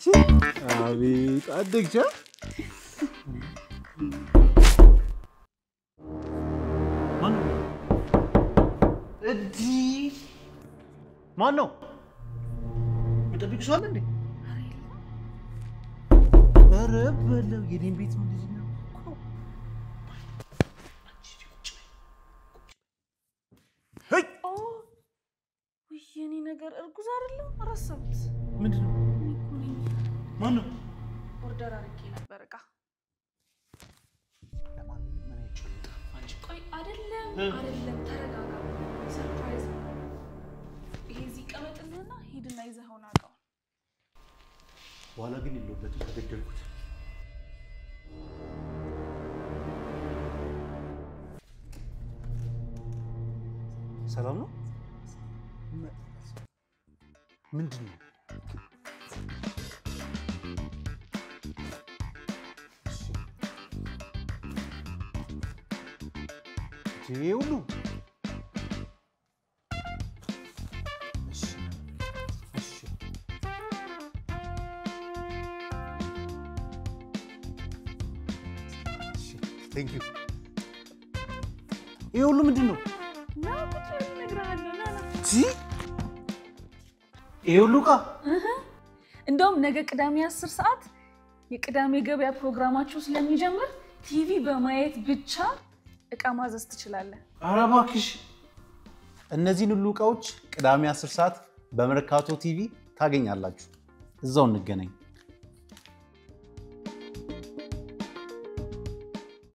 አቤት አደግቻ ማን ነው ምጥብቅ ሰው አለ እንዴ ኧረ በለው የኔን ቤት ምን ልጅ ነው ሄይ ወይኔ ነገር እርጉዝ አይደለም አራሰብት ምንድነው ማን ነው ኦርደር አድርጌ ነበር እቃ ለማን ምን አይችልም አንቺ ቆይ አይደለም ተረጋጋ ሰርፕራይዝ ይሄ እዚህ ቀመጥልና ሄድና ይዘኸው ናቀው በኋላ ግን ይለውበት ተገደልኩት ሰላም ነው ምንድነው ሁሉ Thank you. ይሄ ሁሉ ምንድነው? ነው ቁጭ ነግራለሁ ና ይሄ ሁሉ ቃ እንደውም ነገ ቅዳሜ 10 ሰዓት የቅዳሜ ገበያ ፕሮግራማችሁ ስለሚጀምር ቲቪ በማየት ብቻ እቃ ማዘዝ ትችላለህ። ኧረ እባክሽ እነዚህን ሁሉ እቃዎች ቅዳሜ 10 ሰዓት በመርካቶ ቲቪ ታገኛላችሁ። እዛው እንገናኝ።